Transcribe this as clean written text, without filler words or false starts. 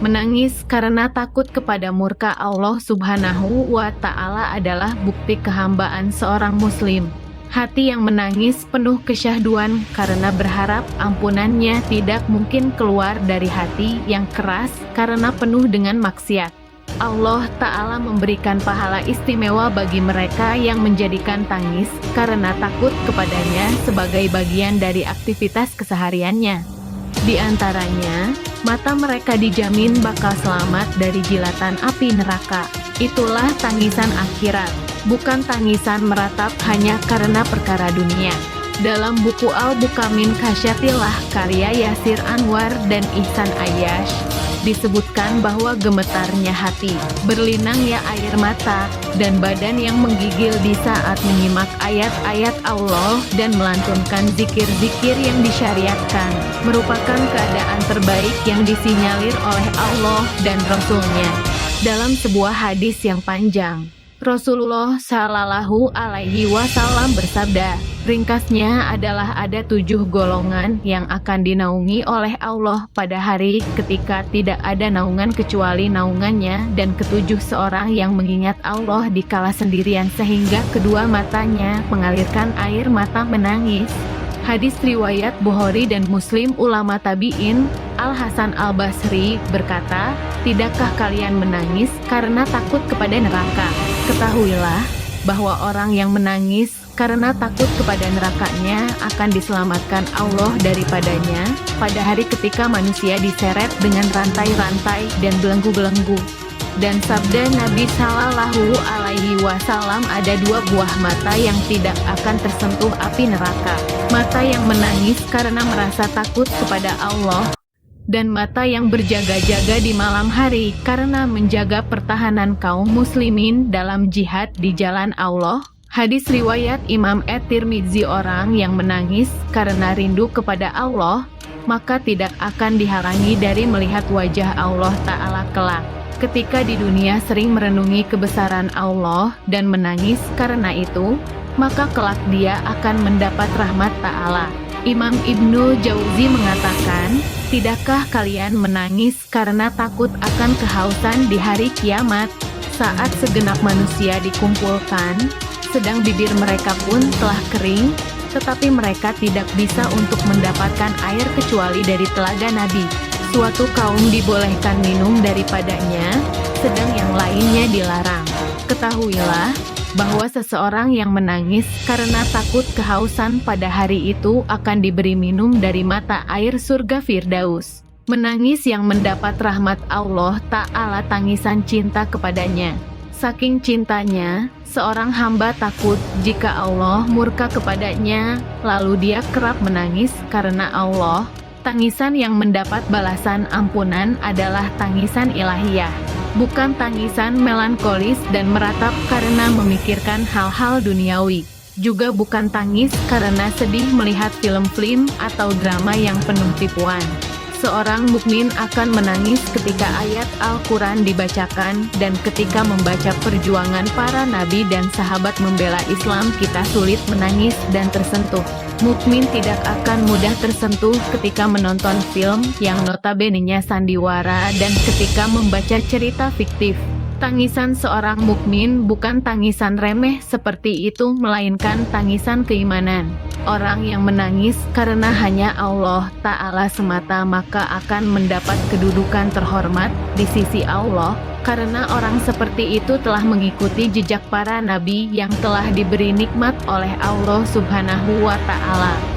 Menangis karena takut kepada murka Allah Subhanahu wa Ta'ala adalah bukti kehambaan seorang Muslim. Hati yang menangis penuh kesyahduan karena berharap ampunannya tidak mungkin keluar dari hati yang keras karena penuh dengan maksiat. Allah Ta'ala memberikan pahala istimewa bagi mereka yang menjadikan tangis karena takut kepadanya sebagai bagian dari aktivitas kesehariannya. Di antaranya, mata mereka dijamin bakal selamat dari jilatan api neraka. Itulah tangisan akhirat, bukan tangisan meratap hanya karena perkara dunia. Dalam buku Al-Buka min Khasyatillah karya Yasir Anwar dan Ihsan Ayyash, disebutkan bahwa gemetarnya hati, berlinangnya air mata, dan badan yang menggigil di saat menyimak ayat-ayat Allah dan melantunkan zikir-zikir yang disyariatkan, merupakan keadaan terbaik yang disinyalir oleh Allah dan Rasul-Nya. Dalam sebuah hadis yang panjang, Rasulullah Shallallahu Alaihi Wasallam bersabda, ringkasnya adalah ada 7 golongan yang akan dinaungi oleh Allah pada hari ketika tidak ada naungan kecuali naungannya, dan ketujuh seorang yang mengingat Allah di kala sendirian sehingga kedua matanya mengalirkan air mata menangis. Hadis riwayat Bukhari dan Muslim. Ulama tabi'in Al-Hasan Al-Basri berkata, tidakkah kalian menangis karena takut kepada neraka? Ketahuilah bahwa orang yang menangis karena takut kepada nerakanya akan diselamatkan Allah daripadanya pada hari ketika manusia diseret dengan rantai-rantai dan belenggu-belenggu. Dan sabda Nabi Shallallahu Alaihi Wasallam, ada 2 buah mata yang tidak akan tersentuh api neraka. Mata yang menangis karena merasa takut kepada Allah, dan mata yang berjaga-jaga di malam hari karena menjaga pertahanan kaum muslimin dalam jihad di jalan Allah. Hadis riwayat Imam At-Tirmidzi, orang yang menangis karena rindu kepada Allah, maka tidak akan dihalangi dari melihat wajah Allah Ta'ala kelak. Ketika di dunia sering merenungi kebesaran Allah dan menangis karena itu, maka kelak dia akan mendapat rahmat Ta'ala. Imam Ibnu Jauzi mengatakan, tidakkah kalian menangis karena takut akan kehausan di hari kiamat, saat segenap manusia dikumpulkan, sedang bibir mereka pun telah kering, tetapi mereka tidak bisa untuk mendapatkan air kecuali dari telaga Nabi. Suatu kaum dibolehkan minum daripadanya, sedang yang lainnya dilarang. Ketahuilah bahwa seseorang yang menangis karena takut kehausan pada hari itu akan diberi minum dari mata air surga Firdaus. Menangis yang mendapat rahmat Allah Ta'ala tangisan cinta kepadanya. Saking cintanya, seorang hamba takut jika Allah murka kepadanya, lalu dia kerap menangis karena Allah. Tangisan yang mendapat balasan ampunan adalah tangisan ilahiyah, bukan tangisan melankolis dan meratap karena memikirkan hal-hal duniawi. Juga bukan tangis karena sedih melihat film-film atau drama yang penuh tipuan. Seorang mukmin akan menangis ketika ayat Al-Quran dibacakan, dan ketika membaca perjuangan para nabi dan sahabat membela Islam kita sulit menangis dan tersentuh. Mukmin tidak akan mudah tersentuh ketika menonton film yang notabene-nya sandiwara dan ketika membaca cerita fiktif. Tangisan seorang mukmin bukan tangisan remeh seperti itu, melainkan tangisan keimanan. Orang yang menangis karena hanya Allah Ta'ala semata maka akan mendapat kedudukan terhormat di sisi Allah, karena orang seperti itu telah mengikuti jejak para nabi yang telah diberi nikmat oleh Allah Subhanahu wa Ta'ala.